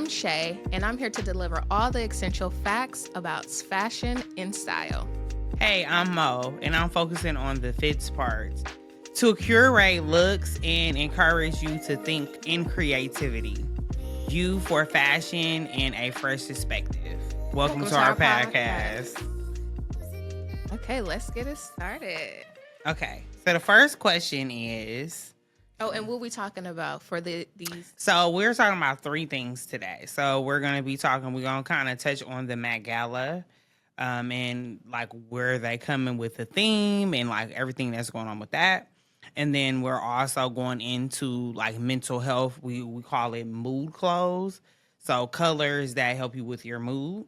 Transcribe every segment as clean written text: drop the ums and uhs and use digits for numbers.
I'm Shay, and I'm here to deliver all the essential facts about fashion and style. Hey, I'm Mo, and I'm focusing on the fits parts to curate looks and encourage you to think in creativity. You for fashion and a fresh perspective. Welcome to our podcast. Okay, let's get it started. Okay, so the first question is... Oh, and what are we talking about for these? So we're talking about three things today. So we're going to kind of touch on the Met Gala and like where they coming with the theme and like everything that's going on with that. And then we're also going into like mental health. We call it mood clothes. So colors that help you with your mood.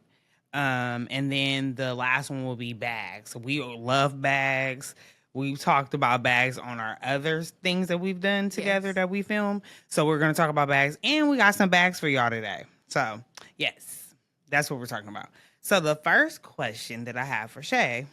And then the last one will be bags. We love bags. We've talked about bags on our other things that we've done together that we film. So we're going to talk about bags. And we got some bags for y'all today. So, yes, that's what we're talking about. So the first question that I have for Shay,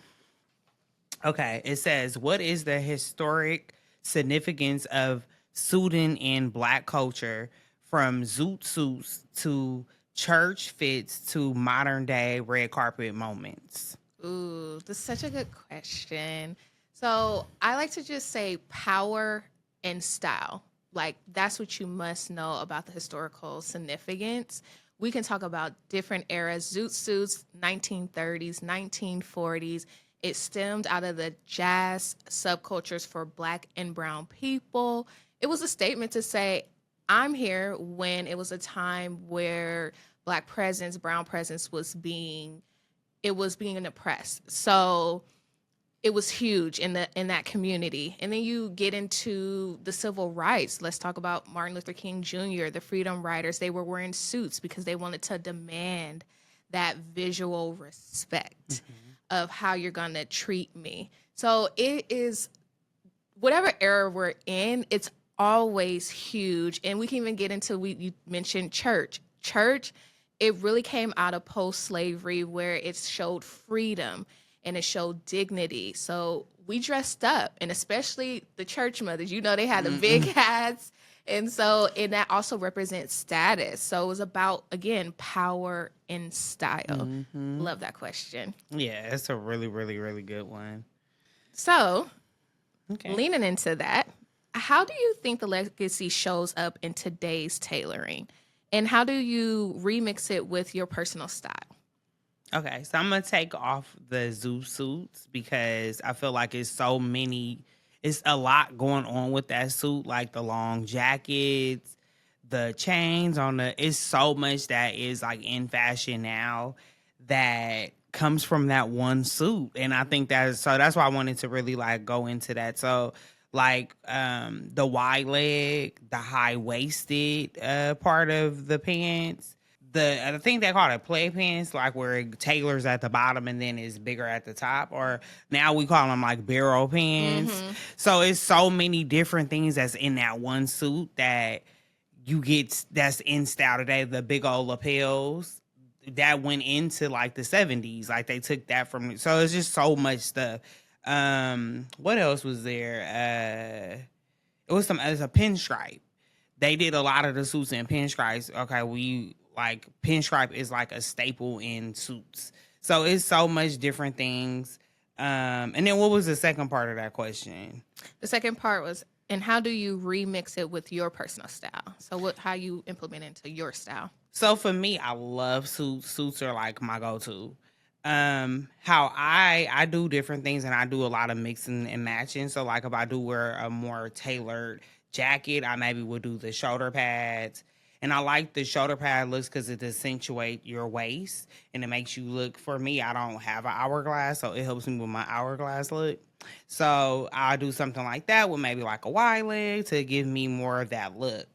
okay, it says, what is the historic significance of suiting in Black culture from zoot suits to church fits to modern day red carpet moments? Ooh, that's such a good question. So I like to just say power and style. Like, that's what you must know about the historical significance. We can talk about different eras, zoot suits, 1930s, 1940s. It stemmed out of the jazz subcultures for Black and brown people. It was a statement to say, I'm here when it was a time where Black presence, brown presence was being oppressed. So it was huge in that community. And then you get into the civil rights. Let's talk about Martin Luther King Jr., the Freedom Riders. They were wearing suits because they wanted to demand that visual respect of how you're going to treat me. So it is, whatever era we're in, it's always huge. And we can even get into, you mentioned church. Church, it really came out of post-slavery where it showed freedom and it showed dignity. So we dressed up, and especially the church mothers, they had the big hats. And that also represents status. So it was about, again, power and style. Love that question. Yeah, it's a really, really, really good one. So, leaning into that, how do you think the legacy shows up in today's tailoring? And how do you remix it with your personal style? Okay, so I'm going to take off the zoot suits because I feel like it's a lot going on with that suit, like the long jackets, the chains it's so much that is like in fashion now that comes from that one suit. And I think that's why I wanted to really like go into that. So like the wide leg, the high waisted part of the pants. I think they call it play pants, like where it tailors at the bottom and then is bigger at the top. Or now we call them like barrel pants. So it's so many different things that's in that one suit that you get that's in style today. The big old lapels that went into like the 70s. Like they took that from. So it's just so much stuff. What else was there? It's a pinstripe. They did a lot of the suits in pinstripes. Okay, like pinstripe is like a staple in suits. So it's so much different things. And then what was the second part of that question? The second part was, and how do you remix it with your personal style? So how you implement it into your style? So for me, I love suits. Suits are like my go-to. How I do different things, and I do a lot of mixing and matching. So like if I do wear a more tailored jacket, I maybe would do the shoulder pads. And I like the shoulder pad looks because it accentuates your waist and it makes you look, for me, I don't have an hourglass, so it helps me with my hourglass look. So I'll do something like that with maybe like a wide leg to give me more of that look.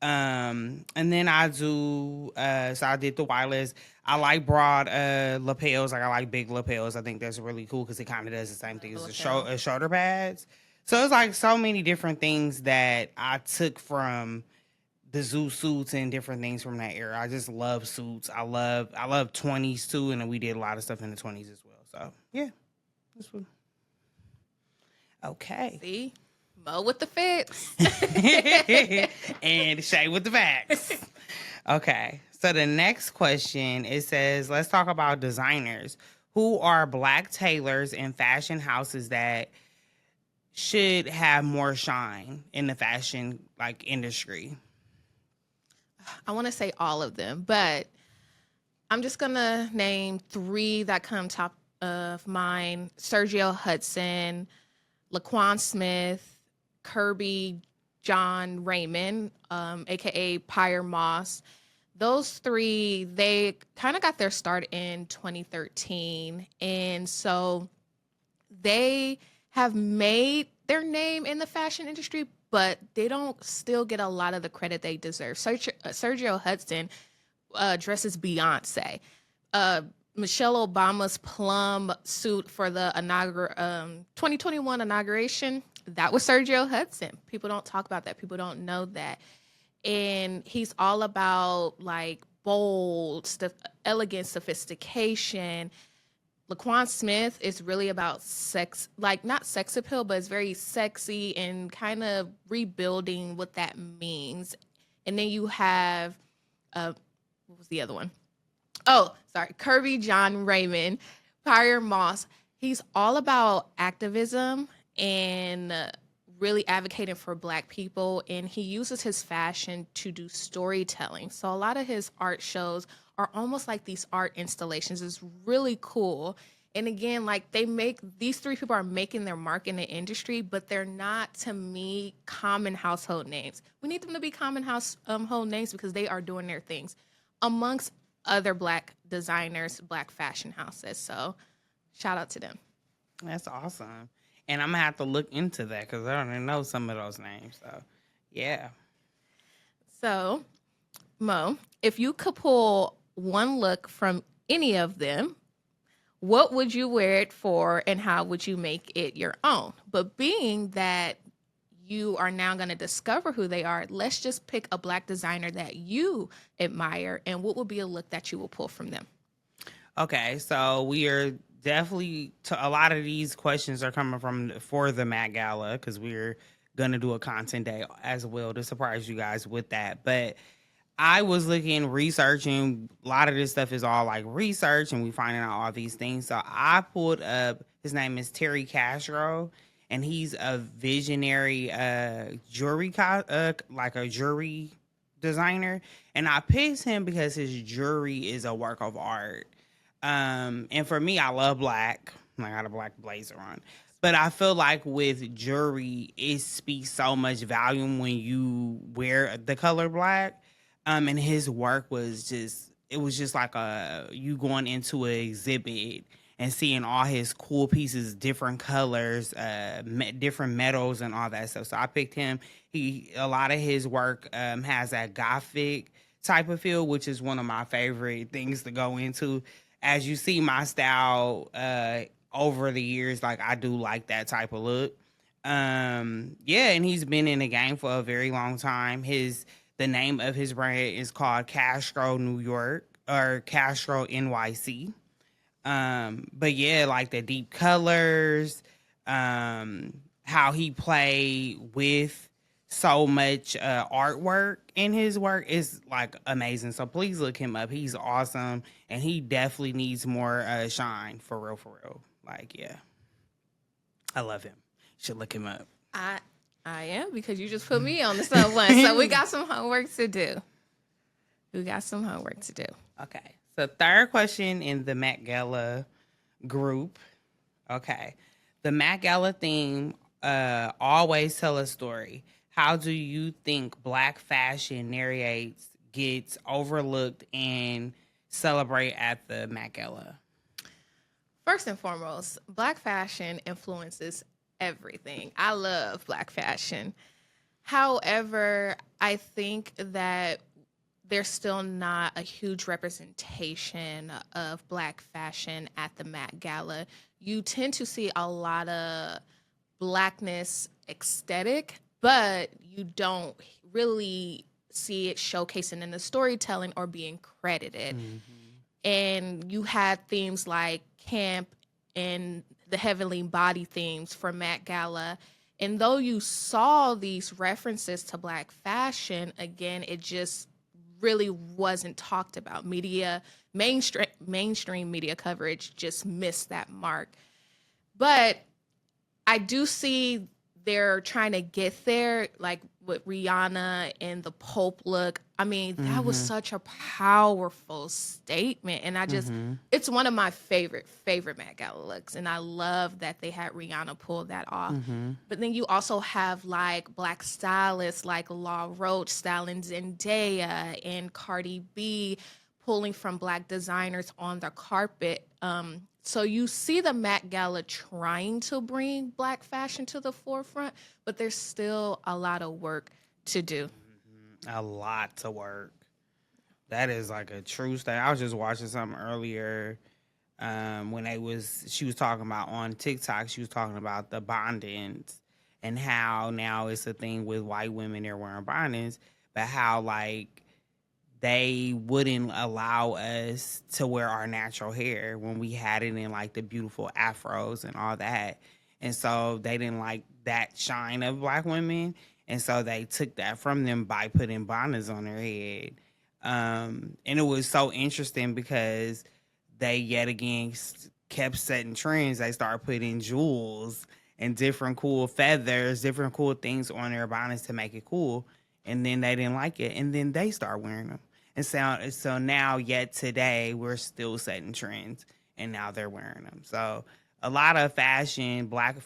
And then I do, so I did the wide legs. I like broad lapels, like I like big lapels. I think that's really cool because it kind of does the same thing as the shoulder pads. So it's like so many different things that I took from the zoot suits and different things from that era. I just love suits. I love 20s too, and we did a lot of stuff in the 20s as well. So yeah, this one. Okay. See, Mo with the fits, and Shay with the facts. Okay, So the next question, it says, let's talk about designers. Who are black tailors and fashion houses that should have more shine in the fashion like industry? I want to say all of them, but I'm just gonna name three that come top of mind: Sergio Hudson, Laquan Smith, Kirby John Raymond, aka Pyre Moss. Those three, they kind of got their start in 2013. And so they have made their name in the fashion industry, but they don't still get a lot of the credit they deserve. Sergio Hudson dresses Beyonce. Michelle Obama's plum suit for the 2021 inauguration, that was Sergio Hudson. People don't talk about that. People don't know that. And he's all about like bold, elegant sophistication. Laquan Smith is really about sex, like not sex appeal, but it's very sexy and kind of rebuilding what that means. And then you have, what was the other one? Oh, sorry, Kirby John Raymond, Pyre Moss. He's all about activism and really advocating for Black people. And he uses his fashion to do storytelling. So a lot of his art shows are almost like these art installations. It's really cool. And again, like these three people are making their mark in the industry, but they're not, to me, common household names. We need them to be common household names because they are doing their things amongst other Black designers, Black fashion houses. So shout out to them. That's awesome. And I'm going to have to look into that because I don't even know some of those names. So, yeah. So, Mo, if you could pull one look from any of them, what would you wear it for and how would you make it your own? But being that you are now going to discover who they are, let's just pick a Black designer that you admire and what would be a look that you will pull from them? Okay, so we are definitely, a lot of these questions are coming from for the Met Gala because we're going to do a content day as well to surprise you guys with that. But I was researching. A lot of this stuff is all like research, and we finding out all these things. So I pulled up. His name is Terry Castro, and he's a visionary like a jewelry designer. And I picked him because his jewelry is a work of art. And for me, I love black. I got a black blazer on. But I feel like with jewelry, it speaks so much volume when you wear the color black. And his work was just like you going into an exhibit and seeing all his cool pieces, different colors, different metals and all that stuff. So I picked him. A lot of his work has that gothic type of feel, which is one of my favorite things to go into. As you see my style over the years, like I do like that type of look. Yeah, and he's been in the game for a very long time. The name of his brand is called Castro New York or Castro NYC. But yeah, like the deep colors, how he played with so much artwork in his work is like amazing. So please look him up. He's awesome, and he definitely needs more shine for real. Like, yeah, I love him. You should look him up. I am because you just put me on the someone. So we got some homework to do. Okay. So third question in the Met Gala group. Okay. The Met Gala theme always tell a story. How do you think Black fashion narrates, gets overlooked, and celebrate at the Met Gala? First and foremost, Black fashion influences everything. I love Black fashion. However, I think that there's still not a huge representation of Black fashion at the Met Gala. You tend to see a lot of Blackness aesthetic, but you don't really see it showcasing in the storytelling or being credited. Mm-hmm. And you had themes like camp and the heavenly body themes for Met Gala. And though you saw these references to Black fashion, again, it just really wasn't talked about. Mainstream media coverage just missed that mark. But I do see they're trying to get there, like with Rihanna and the Pope look. I mean, that was Mm-hmm. such a powerful statement. And Mm-hmm. it's one of my favorite Met Gala looks. And I love that they had Rihanna pull that off. Mm-hmm. But then you also have like black stylists like Law Roach styling Zendaya and Cardi B pulling from black designers on the carpet. So you see the Met Gala trying to bring black fashion to the forefront, but there's still a lot of work to do. A lot to work. That is like a true state. I was just watching something earlier when she was talking about on TikTok, she was talking about the bondings and how now it's a thing with white women, they're wearing bondings, but how like they wouldn't allow us to wear our natural hair when we had it in like the beautiful afros and all that. And so they didn't like that shine of black women. And so they took that from them by putting bonnets on their head. And it was so interesting because they yet again kept setting trends. They started putting jewels and different cool feathers, different cool things on their bonnets to make it cool. And then they didn't like it. And then they start wearing them. And so now, yet today, we're still setting trends, and now they're wearing them. So a lot of fashion, like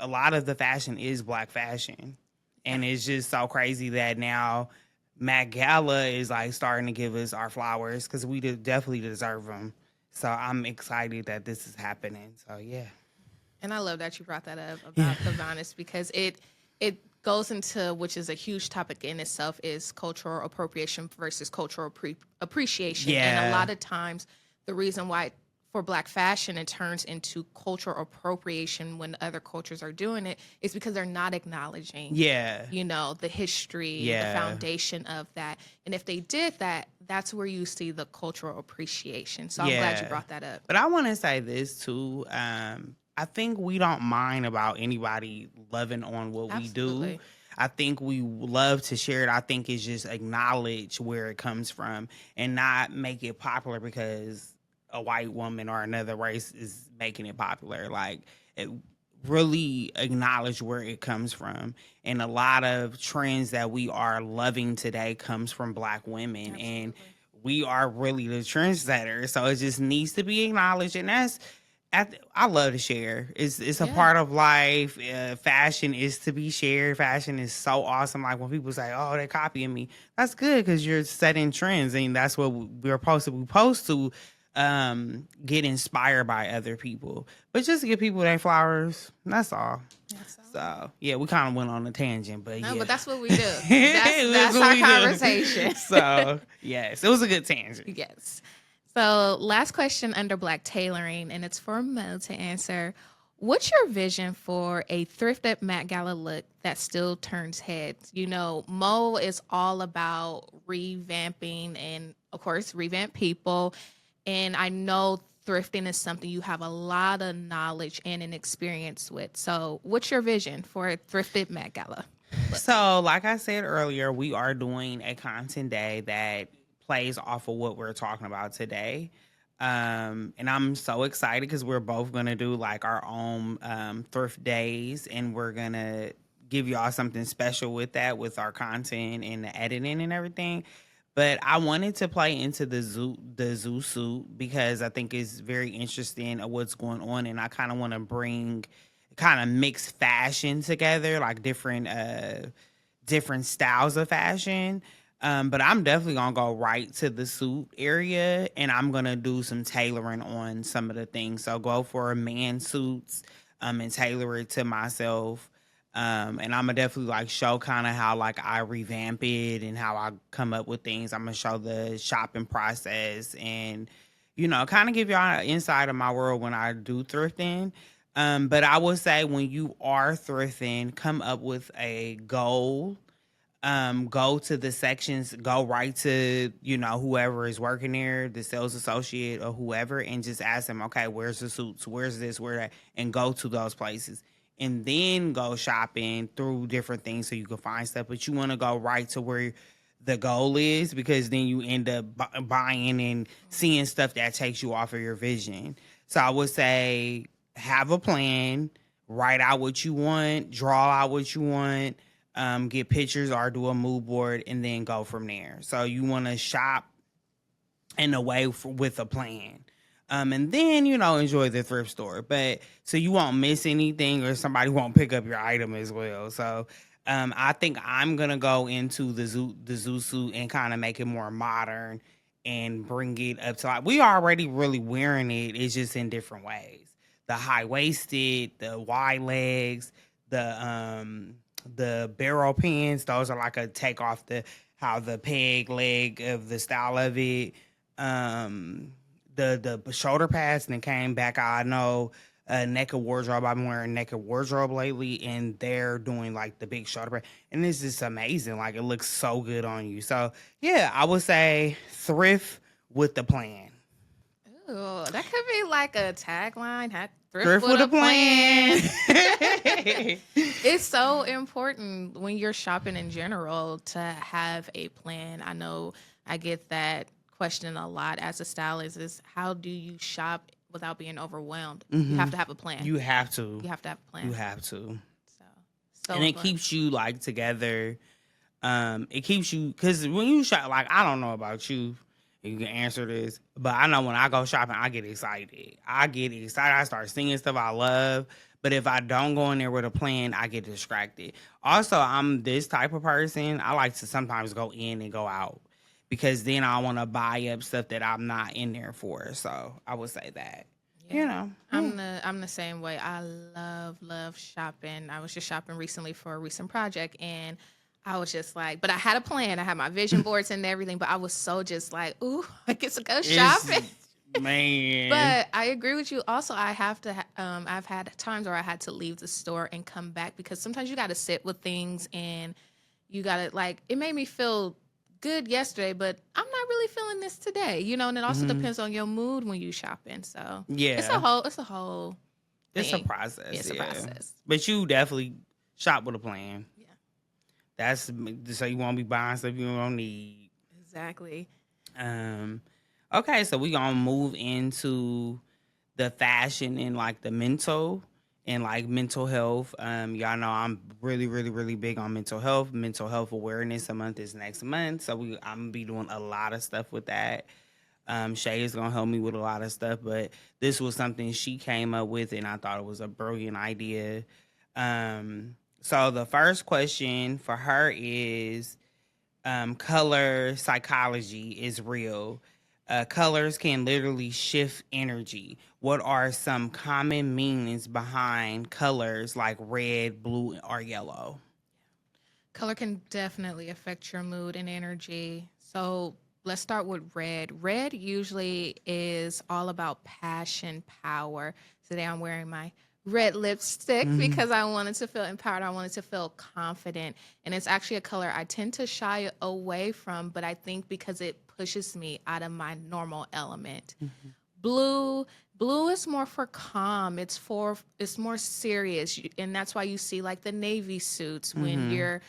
a lot of the fashion is black fashion, and it's just so crazy that now Met Gala is like starting to give us our flowers because we definitely deserve them. So I'm excited that this is happening. So yeah. And I love that you brought that up about the Venice because it goes into, which is a huge topic in itself, is cultural appropriation versus cultural appreciation. Yeah. And a lot of times the reason why for black fashion it turns into cultural appropriation when other cultures are doing it is because they're not acknowledging Yeah. the history, the foundation of that. And if they did that, that's where you see the cultural appreciation. So I'm glad you brought that up. But I want to say this too. I think we don't mind about anybody loving on what we do. I think we love to share it. I think it's just acknowledge where it comes from and not make it popular because a white woman or another race is making it popular. Like, it really acknowledge where it comes from. And a lot of trends that we are loving today comes from black women. Absolutely. And we are really the trendsetters. So it just needs to be acknowledged. And I love to share. It's a part of life. Fashion is to be shared. Fashion is so awesome. Like when people say, "Oh, they're copying me," that's good because you're setting trends, and that's what we're supposed to. We're supposed to get inspired by other people, but just to give people their flowers. That's all. So yeah, we kind of went on a tangent, but but that's what we do. That's our conversation. So yes, it was a good tangent. Yes. So last question under Black tailoring, and it's for Mo to answer. What's your vision for a thrifted Met Gala look that still turns heads? Mo is all about revamping and, of course, revamp people. And I know thrifting is something you have a lot of knowledge and an experience with. So what's your vision for a thrifted Met Gala? So, like I said earlier, we are doing a content day that plays off of what we're talking about today. And I'm so excited because we're both going to do like our own thrift days, and we're going to give y'all something special with that, with our content and the editing and everything. But I wanted to play into the zoo suit because I think it's very interesting of what's going on, and I kind of want to kind of mix fashion together, like different styles of fashion. But I'm definitely gonna go right to the suit area, and I'm gonna do some tailoring on some of the things. So go for man suits, and tailor it to myself. And I'm gonna definitely like show kind of how like I revamp it and how I come up with things. I'm gonna show the shopping process and kind of give y'all an insight of my world when I do thrifting. But I would say when you are thrifting, come up with a goal. Go to the sections, go right to, whoever is working there, the sales associate or whoever, and just ask them, okay, where's the suits? Where's this? Where that? And go to those places. And then go shopping through different things so you can find stuff. But you want to go right to where the goal is, because then you end up buying and seeing stuff that takes you off of your vision. So I would say have a plan, write out what you want, draw out what you want, get pictures or do a mood board, and then go from there. So you want to shop in a way with a plan. And then, enjoy the thrift store. But so you won't miss anything or somebody won't pick up your item as well. So I think I'm going to go into the zoo suit and kind of make it more modern and bring it up to like, we already really wearing it. It's just in different ways. The high waisted, the wide legs, the barrel pins. Those are like a take off how the peg leg of the style of it. The shoulder pads and it came back. I know Naked Wardrobe. I've been wearing Naked Wardrobe lately, and they're doing like the big shoulder pad, and it's just amazing. Like it looks so good on you. So yeah, I would say thrift with the plan. Ooh, that could be like a tagline. Thrift with a plan. It's so important when you're shopping in general to have a plan. I know I get that question a lot as a stylist is how do you shop without being overwhelmed? You have to have a plan. You have to. You have to have a plan. You have to. So and it keeps you like together. It keeps you, because when you shop, like I don't know about you, you can answer this, but I know when I go shopping, I get excited. I start singing stuff I love. But if I don't go in there with a plan, I get distracted. Also, I'm this type of person. I like to sometimes go in and go out, because then I want to buy up stuff that I'm not in there for. So I would say that. Yeah. I'm the same way. I love shopping. I was just shopping recently for a recent project, and I was just like, but I had a plan. I had my vision boards and everything, but I was so just like, ooh, I get to go shopping. Man. But I agree with you. Also, I have to, I've had times where I had to leave the store and come back, because sometimes you got to sit with things and you got to, like, it made me feel good yesterday, but I'm not really feeling this today, and it also depends on your mood when you shopping. So yeah, it's a whole it's thing. a process. It's a process. But you definitely shop with a plan. That's so you won't be buying stuff you don't need. Exactly. Okay, so we gonna move into the fashion and like the mental and like mental health. Y'all know I'm really, really, really big on mental health awareness. A month is next month, so I'm gonna be doing a lot of stuff with that. Shay is gonna help me with a lot of stuff, but this was something she came up with, and I thought it was a brilliant idea. So the first question for her is, color psychology is real. Colors can literally shift energy. What are some common meanings behind colors like red, blue, or yellow? Color can definitely affect your mood and energy. So let's start with red. Red usually is all about passion, power. Today I'm wearing my red lipstick because I wanted to feel empowered. I wanted to feel confident. And it's actually a color I tend to shy away from, but I think because it pushes me out of my normal element. Blue is more for calm. It's more serious. And that's why you see like the Navy suits when you're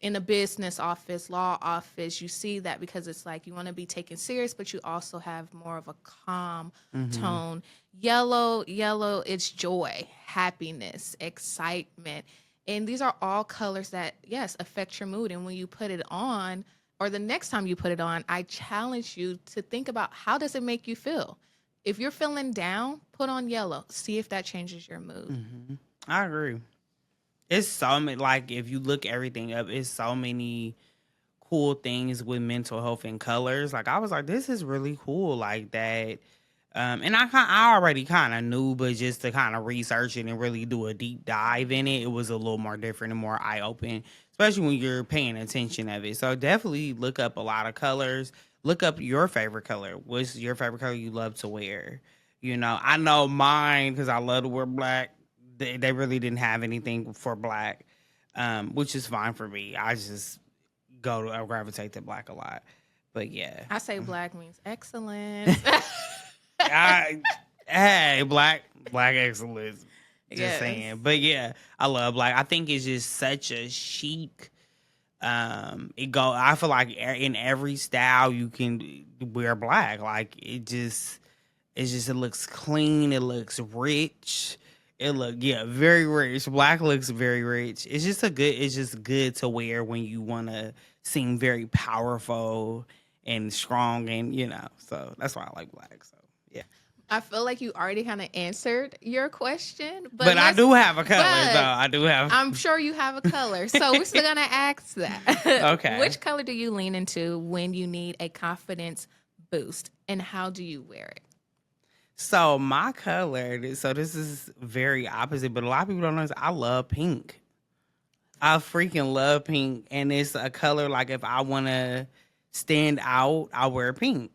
in a business office, law office, you see that because it's like you want to be taken serious, but you also have more of a calm tone. Yellow, it's joy, happiness, excitement. And these are all colors that, yes, affect your mood. And when you put it on, or the next time you put it on, I challenge you to think about how does it make you feel? If you're feeling down, put on yellow. See if that changes your mood. I agree. It's so many, like if you look everything up, it's so many cool things with mental health and colors. Like I was like, this is really cool, like that. And I already kind of knew, but just to kind of research it and really do a deep dive in it, it was a little more different and more eye open, especially when you're paying attention of it. So definitely look up a lot of colors. Look up your favorite color. What's your favorite color you love to wear? I know mine because I love to wear black. They really didn't have anything for black, which is fine for me. I just I gravitate to black a lot. But yeah. I say black means excellence. Hey, black excellence. Just saying. But yeah, I love black. I think it's just such a chic I feel like in every style you can wear black. Like it looks clean, it looks rich. Very rich. Black looks very rich. It's just good to wear when you want to seem very powerful and strong, and so that's why I like black. So yeah. I feel like you already kind of answered your question, But I do have a color though. but I do have. I'm sure you have a color. So we're still gonna ask that. Okay. Which color do you lean into when you need a confidence boost, and how do you wear it? So my color, so this is very opposite, but a lot of people don't know this. I love pink. I freaking love pink, and it's a color like if I want to stand out, I wear pink.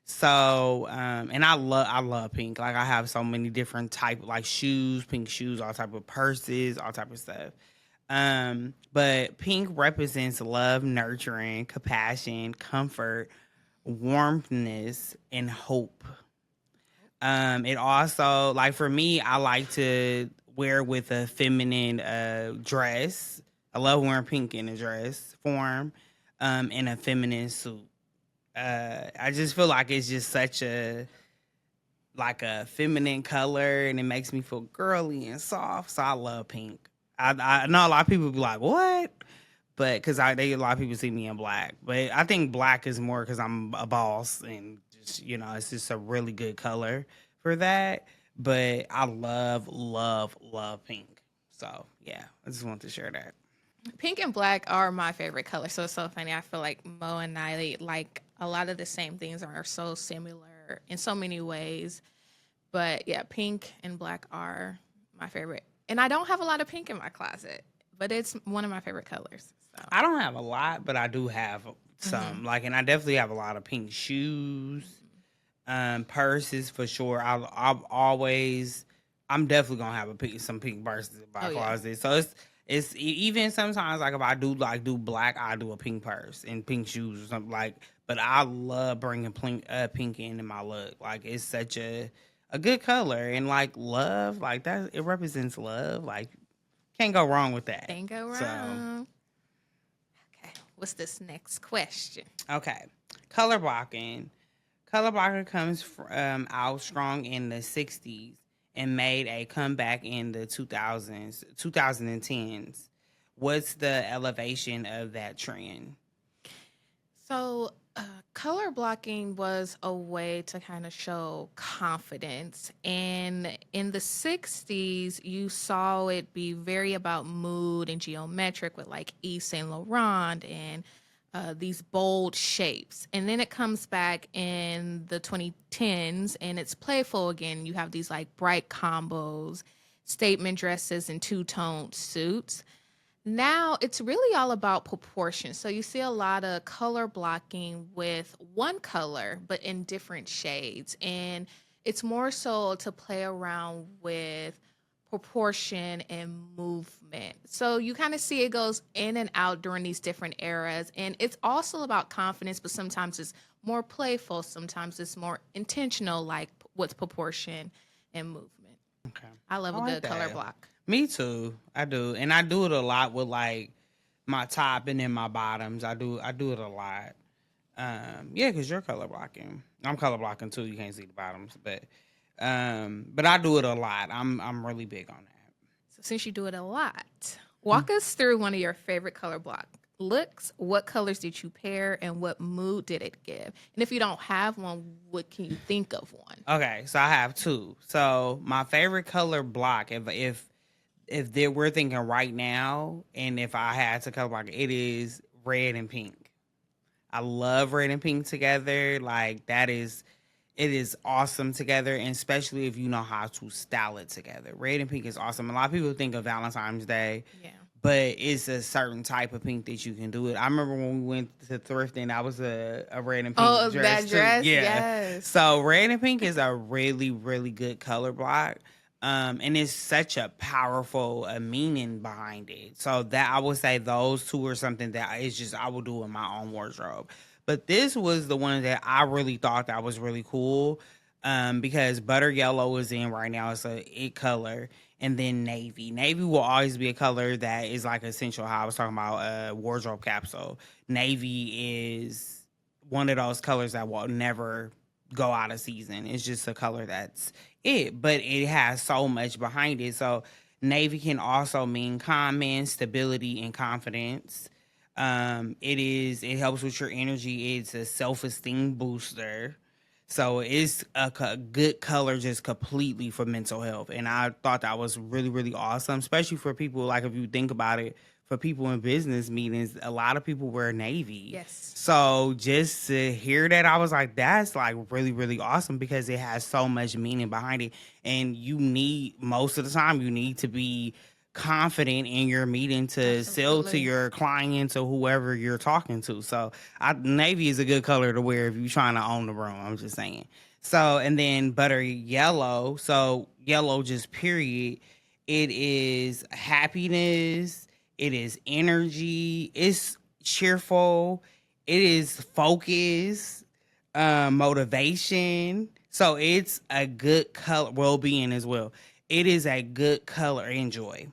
So, and I love pink. Like I have so many different type like shoes, pink shoes, all type of purses, all type of stuff. But pink represents love, nurturing, compassion, comfort, warmthness, and hope. It also like for me, I like to wear with a feminine dress. I love wearing pink in a dress form, in a feminine suit. I just feel like it's just such a feminine color, and it makes me feel girly and soft. So I love pink. I know a lot of people be like, "What?" But because a lot of people see me in black, but I think black is more because I'm a boss, and just it's just a really good color for that. But I love, love, love pink. So yeah, I just want to share that. Pink and black are my favorite color. So it's so funny. I feel like Mo and I like a lot of the same things are so similar in so many ways. But yeah, pink and black are my favorite. And I don't have a lot of pink in my closet, but it's one of my favorite colors. So I don't have a lot, but I do have some. mhm. Like, and I definitely have a lot of pink shoes, purses for sure. I'm definitely gonna have some pink purses in my Oh yeah. closet. So even sometimes like if I do black, I do a pink purse and pink shoes or something like. But I love bringing pink in my look. Like it's such a good color, and like love, like that it represents love. Like can't go wrong with that. Can't go So. wrong. Okay. What's this next question? Okay. Color blocking. Color blocking comes out strong in the 60s and made a comeback in the 2010s. What's the elevation of that trend? So, color blocking was a way to kind of show confidence. And in the 60s, you saw it be very about mood and geometric with like Yves Saint Laurent and these bold shapes. And then it comes back in the 2010s and it's playful again. You have these like bright combos, statement dresses, and two-tone suits. Now it's really all about proportion. So you see a lot of color blocking with one color, but in different shades. And it's more so to play around with proportion and movement. So you kind of see it goes in and out during these different eras. And it's also about confidence, but sometimes it's more playful, sometimes it's more intentional, like with proportion and movement. Okay. I love I a like good color that. block. Me too. I do. And I do it a lot with like my top and then my bottoms. I do it a lot. Yeah, because you're color blocking. I'm color blocking too. You can't see the bottoms, but I do it a lot. I'm really big on that. So since you do it a lot, walk us through one of your favorite color block looks. What colors did you pair and what mood did it give? And if you don't have one, what can you think of one? Okay, so I have two. So my favorite color block, we're thinking right now, and if I had to color block, it is red and pink. I love red and pink together. Like it is awesome together, and especially if you know how to style it together. Red and pink is awesome. A lot of people think of Valentine's Day, Yeah. but it's a certain type of pink that you can do it. I remember when we went to thrifting, I was a red and pink Oh, dress that too. dress? Yeah. Yes. So red and pink is a really, really good color block. And it's such a powerful meaning behind it. So that I would say those two are something that it's just I will do in my own wardrobe. But this was the one that I really thought that was really cool. Because butter yellow is in right now. It's a it color, and then navy. Navy will always be a color that is like essential. How I was talking about wardrobe capsule. Navy is one of those colors that will never go out of season. It's just a color that's it, but it has so much behind it. So navy can also mean calm, stability, and confidence. It helps with your energy. It's a self-esteem booster. So it's a good color just completely for mental health. And I thought that was really, really awesome, especially for people, like if you think about it, for people in business meetings, a lot of people wear navy. Yes. So just to hear that, I was like, that's like really, really awesome because it has so much meaning behind it. And most of the time, you need to be confident in your meeting to sell to Absolutely. your clients or whoever you're talking to. So navy is a good color to wear if you're trying to own the room. I'm just saying. So, and then butter yellow. So yellow just period. It is happiness. It is energy. It's cheerful. It is focus, motivation. So it's a good color, well-being as well. It is a good color and joy.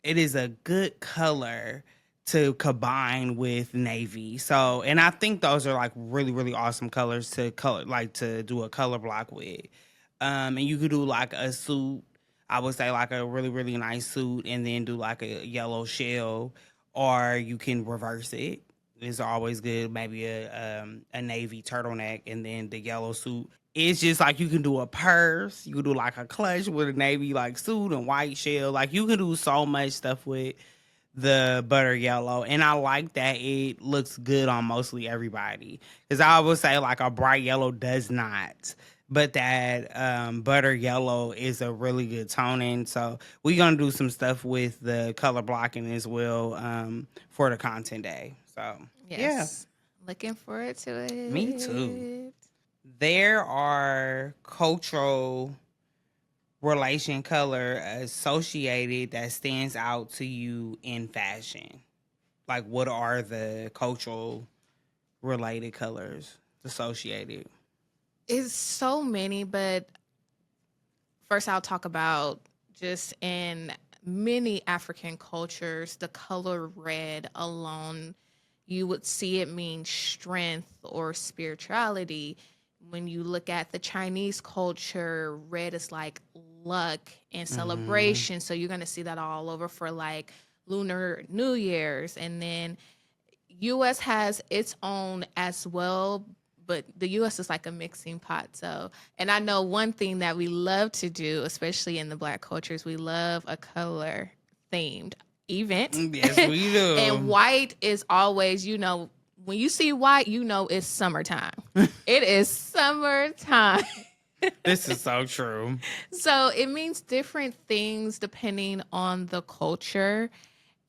It is a good color to combine with navy. So, and I think those are like really, really awesome colors to color, like to do a color block with. And you could do like a suit. I would say like a really, really nice suit, and then do like a yellow shell, or you can reverse it. It's always good. Maybe a navy turtleneck, and then the yellow suit. It's just like you can do a purse. You can do like a clutch with a navy like suit and white shell. Like you can do so much stuff with the butter yellow, and I like that it looks good on mostly everybody. Because I would say like a bright yellow does not, but that butter yellow is a really good toning. So we're gonna do some stuff with the color blocking as well for the content day. So yeah, Yes. Looking forward to me too. it. There are cultural relation color associated that stands out to you in fashion? Like, what are the cultural related colors associated? It's so many, but first I'll talk about just in many African cultures, the color red alone, you would see it mean strength or spirituality. When you look at the Chinese culture, red is like luck and Mm-hmm. celebration. So you're going to see that all over for like Lunar New Year's. And then US has its own as well, but the US is like a mixing pot. So, and I know one thing that we love to do, especially in the black cultures, we love a color themed event. Yes, we And do. white is always, when you see white, it's summertime. It is summertime. This is so true. So it means different things depending on the culture.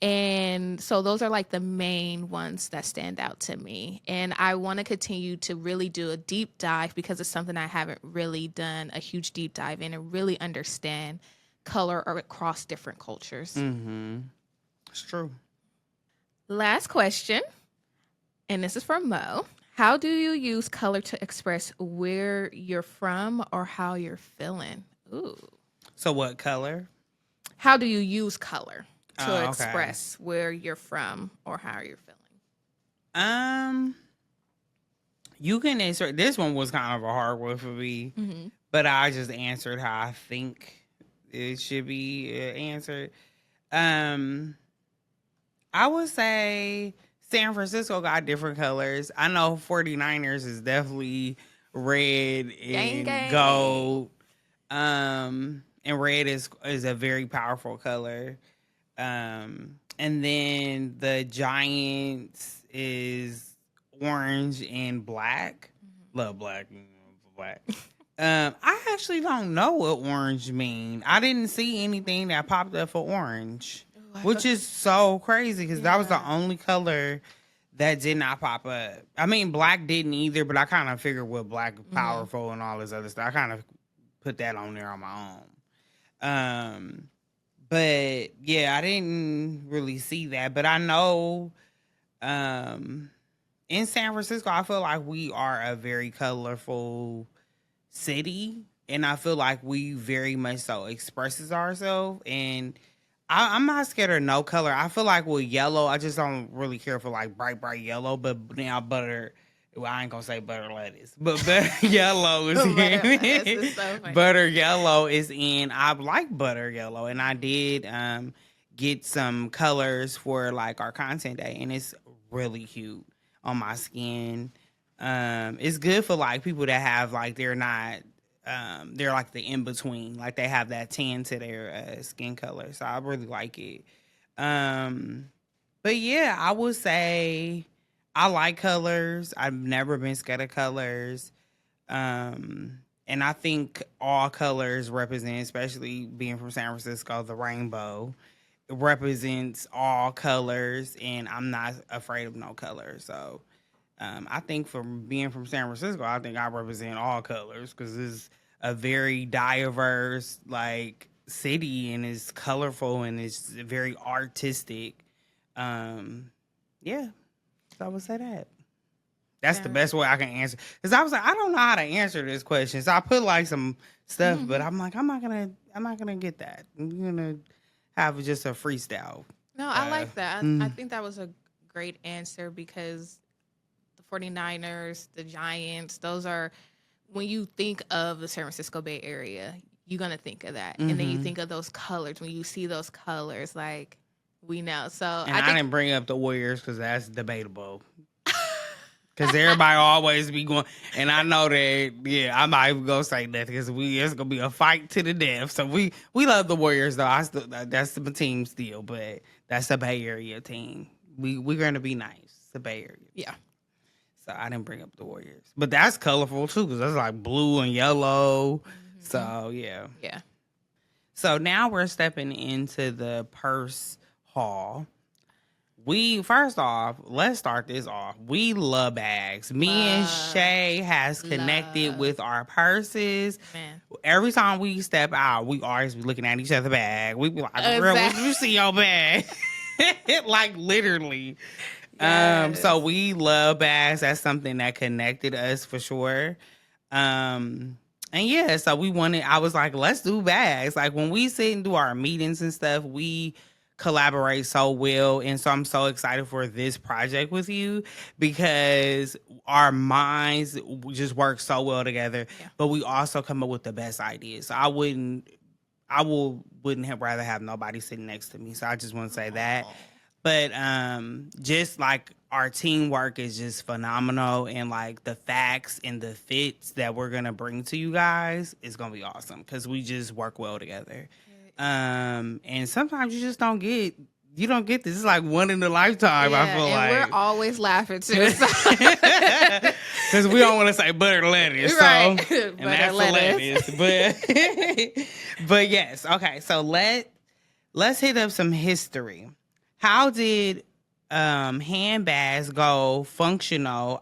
And so those are like the main ones that stand out to me. And I want to continue to really do a deep dive because it's something I haven't really done a huge deep dive in and really understand color across different cultures. Mm-hmm. It's true. Last question, and this is from Mo. How do you use color to express where you're from or how you're feeling? Ooh. So, what color? How do you use color to Oh, okay. express where you're from or how you're feeling? Um, you can answer. This one was kind of a hard one for me, but I just answered how I think it should be answered. I would say San Francisco got different colors. I know 49ers is definitely red Gang, and gang. gold. And red is a very powerful color. And then the Giants is orange and black. Love black. Black. I actually don't know what orange mean. I didn't see anything that popped up for orange, which is so crazy because that was the only color that did not pop up. I mean, black didn't either, but I kind of figured with black powerful and all this other stuff, I kind of put that on there on my own. But yeah, I didn't really see that. But I know in San Francisco, I feel like we are a very colorful city. and I feel like we very much so expresses ourselves. And I'm not scared of no color. I feel like with yellow, I just don't really care for like bright yellow. But now butter, well, I ain't gonna say butter lettuce, but butter yellow is Butter lettuce in. is so funny. Butter yellow is in. I like butter yellow, and I did get some colors for like our content day, and it's really cute on my skin. It's good for like people that have like they're like the in between, like they have that tan to their skin color. So I really like it. Um, but yeah, I would say I like colors. I've never been scared of colors. And I think all colors represent, especially being from San Francisco, the rainbow represents all colors, and I'm not afraid of no color. So I think from being from San Francisco, I think I represent all colors because it's a very diverse like city, and it's colorful and it's very artistic. Yeah, so I would say that. That's the Yeah. best way I can answer. Because I was like, I don't know how to answer this question. So I put like some stuff, but I'm like, I'm not gonna get that. I'm gonna have just a freestyle. No, I like that. I mm. think that was a great answer because the 49ers, the Giants, those are, when you think of the San Francisco Bay Area, you're going to think of that. And then you think of those colors. When you see those colors, like, we know. So And I think didn't bring up the Warriors because that's debatable. Because everybody always be going, and I know that, yeah, I'm not even going to say nothing because it's going to be a fight to the death. So we love the Warriors, though. That's the team still, but that's the Bay Area team. We're going to be nice, the Bay Area. Yeah. So I didn't bring up the Warriors. But that's colorful, too, because that's like blue and yellow. So, yeah. Yeah. So now we're stepping into the purse haul. First off, let's start this off. We love bags. Me and Shay has connected with our purses. Man. Every time we step out, we always be looking at each other's bag. We be like, girl, what did you see your bag? Like literally. Yes. So we love bags. That's something that connected us for sure. And yeah, so I was like, let's do bags. Like when we sit and do our meetings and stuff, we collaborate so well, and so I'm so excited for this project with you because our minds just work so well together. But we also come up with the best ideas. So I wouldn't have rather have nobody sitting next to me. So I just want to say that. But just like our teamwork is just phenomenal, and like the facts and the fits that we're gonna bring to you guys is gonna be awesome because we just work well together. And sometimes you just don't get this. It's like one in a lifetime. I feel like we're always laughing too, because we don't want to say butter lettuce, right? So, and that's lettuce. But yes, okay. So let's hit up some history. How did handbags become functional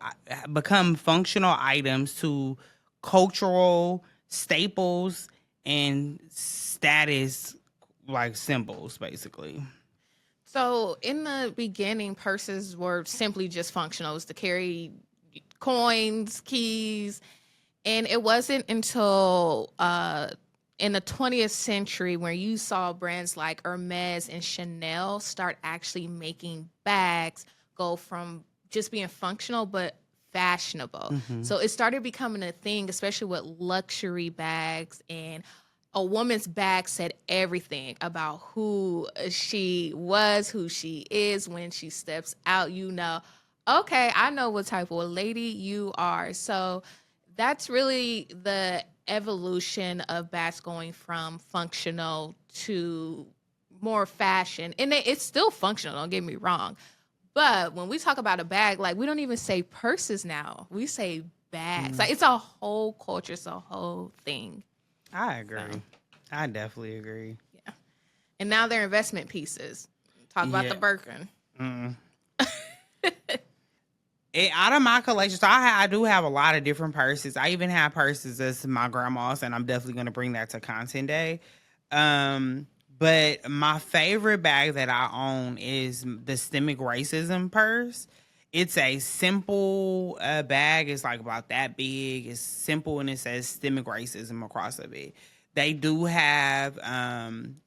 items to cultural staples and status like symbols, basically? So in the beginning, purses were simply just functional. It was to carry coins, keys, and it wasn't until in the 20th century where you saw brands like Hermes and Chanel start actually making bags go from just being functional but fashionable. So it started becoming a thing, especially with luxury bags, and a woman's bag said everything about who she was, who she is. When she steps out, you know, okay, I know what type of lady you are. So that's really the evolution of bags going from functional to more fashion. And it's still functional, don't get me wrong. But when we talk about a bag, like we don't even say purses now. We say bags. Like it's a whole culture, it's a whole thing. I agree. So, I definitely agree. Yeah. And now they're investment pieces. Talk about the Birkin. Out of my collection, so I do have a lot of different purses. I even have purses that's my grandma's, and I'm definitely going to bring that to content day. But my favorite bag that I own is the Systemic Racism purse. It's a simple bag. It's like about that big. It's simple and it says systemic racism across of it. They do have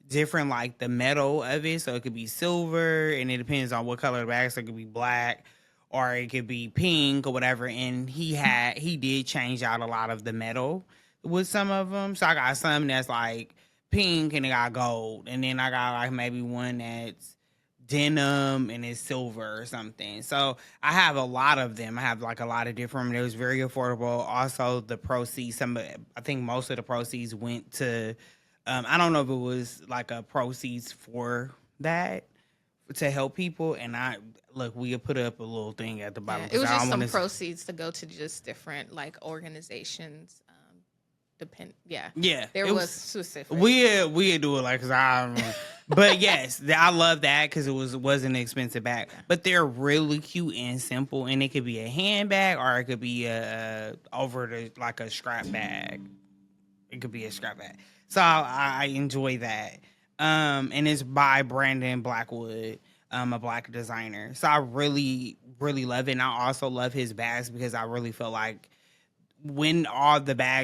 different like the metal of it, so it could be silver, and it depends on what color the bag. So it could be black, or it could be pink or whatever. And he did change out a lot of the metal with some of them. So I got some that's like pink and it got gold, and then I got like maybe one that's denim and it's silver or something. So I have a lot of them. I have like a lot of different. It was very affordable. Also, the proceeds. I think most of the proceeds went to. I don't know if it was like a proceeds for that to help people. And I look, we could put up a little thing at the bottom. Yeah, it was just some proceeds to go to just different like organizations. Yeah, there was specific. We do it like, cause I don't know. But yes, I love that because it wasn't an expensive bag. But they're really cute and simple, and it could be a handbag or it could be like a strap bag. It could be a strap bag. So I enjoy that. And it's by Brandon Blackwood, a black designer. So I really, really love it. And I also love his bags because I really feel like when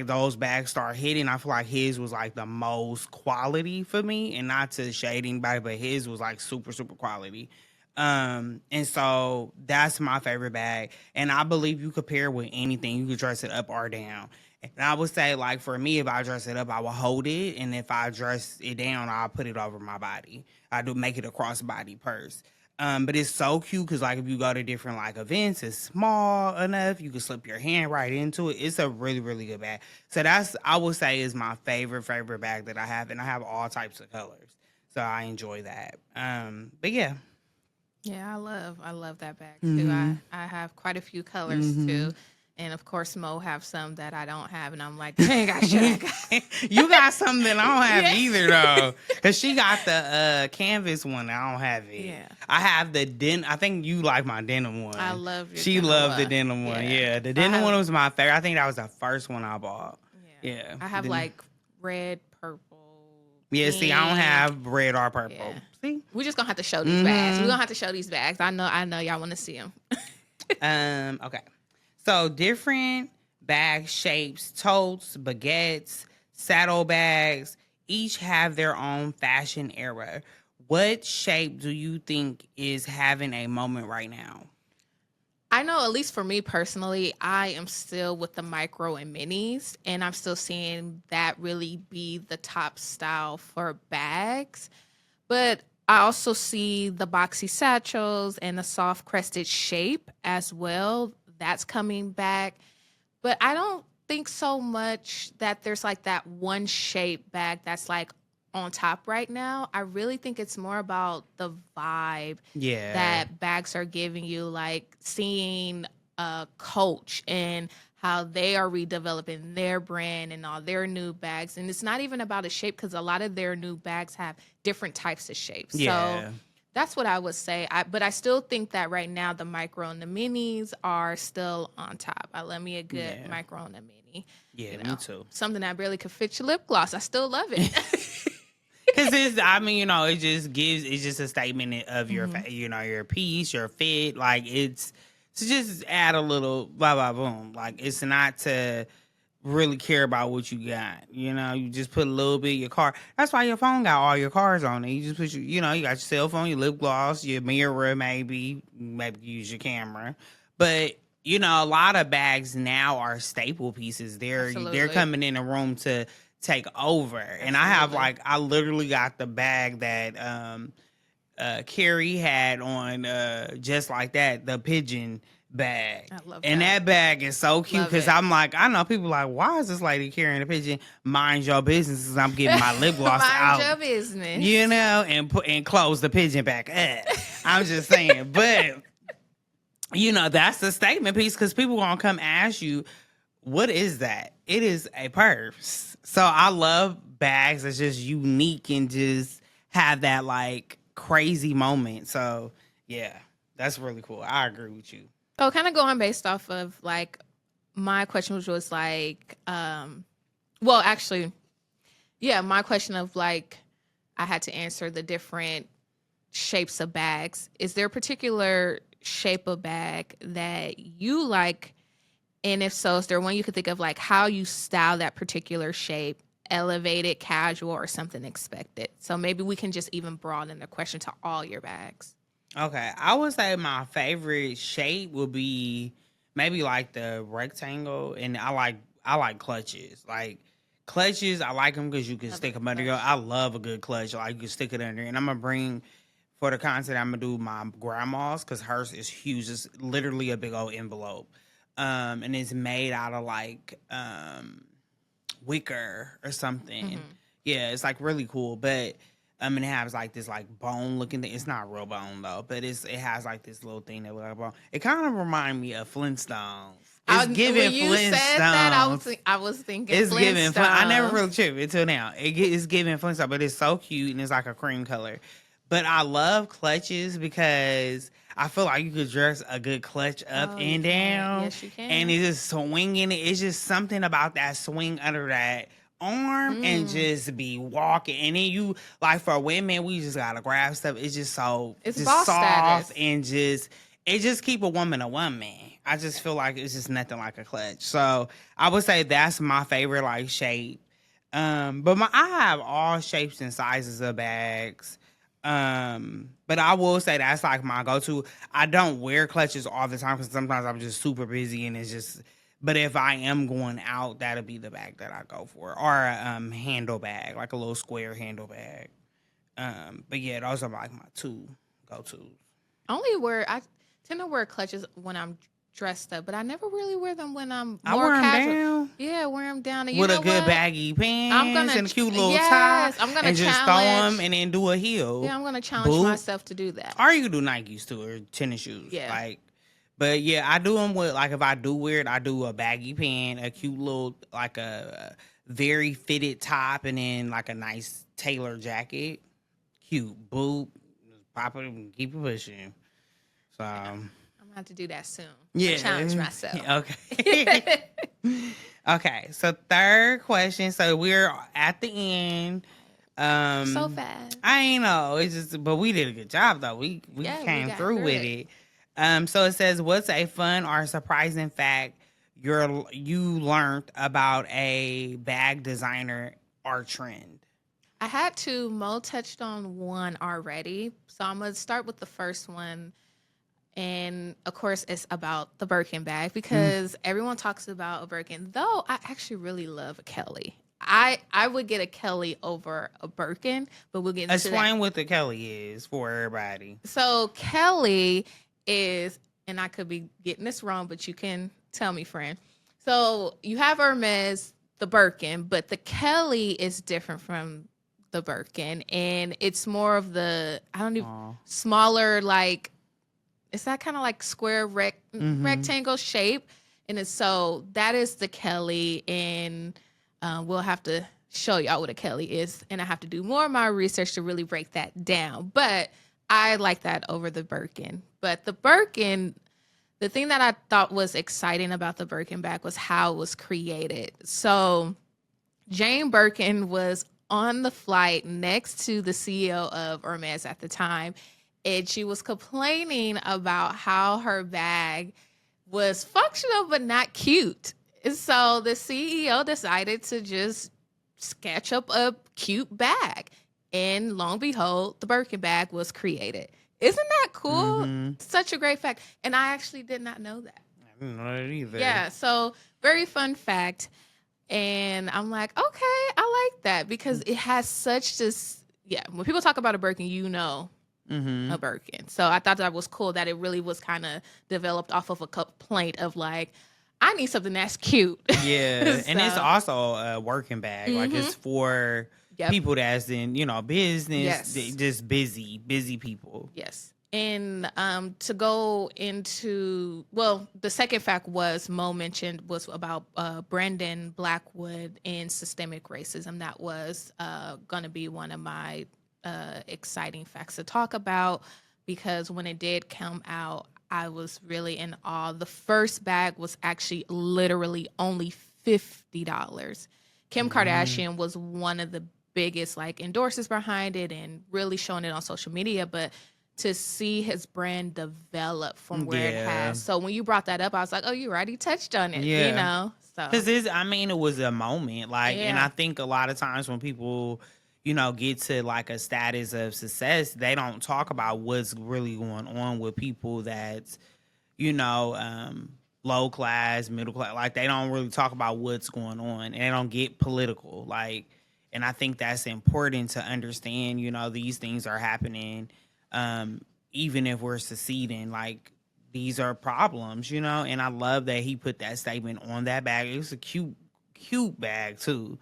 those bags start hitting, I feel like his was like the most quality for me, and not to shade anybody, but his was like super, super quality. And so that's my favorite bag. And I believe you could pair it with anything. You could dress it up or down. And I would say, like, for me, if I dress it up, I will hold it. And if I dress it down, I'll put it over my body. I do make it a crossbody purse. But it's so cute because, like, if you go to different, like, events, it's small enough. You can slip your hand right into it. It's a really, really good bag. So I would say, is my favorite bag that I have. And I have all types of colors. So I enjoy that. But, yeah. Yeah, I love that bag, too. I have quite a few colors, too. And of course, Mo have some that I don't have, and I'm like, dang, I should have got. You got something that I don't have either, though, because she got the canvas one. I don't have it. Yeah, I have the denim. I think you like my denim one. I love your. She loved the denim one. Yeah, the denim one was my favorite. I think that was the first one I bought. Yeah, I have like red, purple. Yeah, see, I don't have red or purple. Yeah. See, we're just gonna have to show these bags. We're gonna have to show these bags. I know, y'all want to see them. Okay. So different bag shapes, totes, baguettes, saddlebags, each have their own fashion era. What shape do you think is having a moment right now? I know, at least for me personally, I am still with the micro and minis, and I'm still seeing that really be the top style for bags. But I also see the boxy satchels and the soft crested shape as well. That's coming back. But I don't think so much that there's like that one shape bag that's like on top right now. I really think it's more about the vibe that bags are giving you, like seeing Coach and how they are redeveloping their brand and all their new bags. And it's not even about a shape because a lot of their new bags have different types of shapes. So that's what I would say. But I still think that right now the micro and the minis are still on top. I love me a good micro and a mini. Yeah, me too. Something that barely could fit your lip gloss. I still love it. Because it's just a statement of your, your piece, your fit. Like, it's to just add a little blah, blah, boom. Like, it's not to really care about what you got. You just put a little bit in your car. That's why your phone got all your cars on it. You just put you got your cell phone, your lip gloss, your mirror, maybe use your camera. But, a lot of bags now are staple pieces. They're coming in a room to take over. Absolutely. And I literally got the bag that Carrie had on just like that, the pigeon bag. I love and that bag is so cute because I'm like, I know people like, why is this lady carrying a pigeon? Mind your business, because I'm getting my lip gloss out. Mind your business. And close the pigeon back up. I'm just saying. But that's the statement piece, because people gonna come ask you, what is that? It is a purse. So I love bags that's just unique and just have that like crazy moment. So yeah, that's really cool. I agree with you. So kind of going based off of like my question, which was like, my question of like, I had to answer the different shapes of bags. Is there a particular shape of bag that you like? And if so, is there one you could think of, like how you style that particular shape, elevated, casual, or something expected? So maybe we can just even broaden the question to all your bags. Okay, I would say my favorite shape would be maybe like the rectangle, and I like clutches. Like clutches, I like them because you can Love a stick good them under your. clutch. I love a good clutch. Like you can stick it under, and I'm gonna bring for the content. I'm gonna do my grandma's because hers is huge. It's literally a big old envelope, and it's made out of like wicker or something. Hmm. Yeah, it's like really cool, but and it has like this like bone looking thing. It's not real bone though, but it has like this little thing that looks like a bone. It kind of remind me of Flintstones. It's giving When you said that, Flintstones. I was thinking It's giving. I never Flintstones. really tripped until now. It's giving Flintstones, but it's so cute and it's like a cream color. But I love clutches because I feel like you could dress a good clutch up Oh, you and can. down, Yes, you and can. it's just swinging. It's just something about that swing under that arm and Mm. just be walking. And then you like for women, we just gotta grab stuff. It's just so It's just boss soft status. and just it just keep a woman a woman. I just feel like it's just nothing like a clutch. So I would say that's my favorite like shape. But I have all shapes and sizes of bags. But I will say that's like my go-to. I don't wear clutches all the time because sometimes I'm just super busy and it's just. But if I am going out, that'll be the bag that I go for, or a handle bag, like a little square handle bag. But yeah, those are like my two go-tos. I tend to wear clutches when I'm dressed up, but I never really wear them when I'm I more wear them casual. down Yeah, wear them down. And you with a know good what? baggy I'm pants gonna, and a cute little tie, yes, I'm gonna and just throw them challenge. and then do a Yeah, heel, I'm gonna challenge boot, myself to do that. or you can do Nikes too or tennis shoes. Yeah. Like, but yeah, I do them with like if I do wear it, I do a baggy pant, a cute little like a very fitted top, and then like a nice tailor jacket, cute boot, pop it and keep it pushing. So Yeah, I'm gonna have to do that soon. I'm gonna challenge yeah, myself. okay. Okay, so third question. So we're at the end. So fast. I ain't know. It's just, but we did a good job though. We Yeah, we came got through through with it. it. So it says, what's a fun or surprising fact you learned about a bag designer or trend? I had to. Mo touched on one already, so I'm gonna start with the first one. And of course, it's about the Birkin bag Mm. because everyone talks about a Birkin. Though I actually really love a Kelly. I would get a Kelly over a Birkin, but we'll get into that. Explain what the Kelly is for everybody. So Kelly is, and I could be getting this wrong, but you can tell me, friend. So you have Hermes, the Birkin, but the Kelly is different from the Birkin, and it's more of the I don't even Aw. smaller like it's that kind of like square Mm-hmm. rectangle shape, and it's so that is the Kelly, and we'll have to show y'all what a Kelly is, and I have to do more of my research to really break that down. But I like that over the Birkin. But the Birkin, the thing that I thought was exciting about the Birkin bag was how it was created. So Jane Birkin was on the flight next to the CEO of Hermes at the time, and she was complaining about how her bag was functional but not cute. And so the CEO decided to just sketch up a cute bag. And lo and behold, the Birkin bag was created. Isn't that cool? Mm-hmm. Such a great fact. And I actually did not know that. I didn't know that either. Yeah, so very fun fact. And I'm like, okay, I like that because it has such this. Yeah, when people talk about a Birkin, you know Mm-hmm. a Birkin. So I thought that was cool that it really was kind of developed off of a complaint of like, I need something that's cute. Yeah, and it's So, also a working bag. Like mhm. it's for Yep. people that's in business, Yes. just busy people. Yes. And to go into, well, the second fact was Mo mentioned was about Brendan Blackwood and systemic racism. That was going to be one of my exciting facts to talk about because when it did come out, I was really in awe. The first bag was actually literally only $50. Kim Mm. Kardashian was one of the biggest like endorsers behind it and really showing it on social media, but to see his brand develop from where it Yeah. has. So when you brought that up, I was like, oh, you already touched on it, you Yeah. know? So, Because it was a moment. Like, and yeah, I think a lot of times when people, you know, get to like a status of success, they don't talk about what's really going on with people that's, you know, low class, middle class. Like, they don't really talk about what's going on, and they don't get political. Like, and I think that's important to understand, you know, these things are happening, even if we're succeeding. Like, these are problems, you know, and I love that he put that statement on that bag. It was a cute bag too.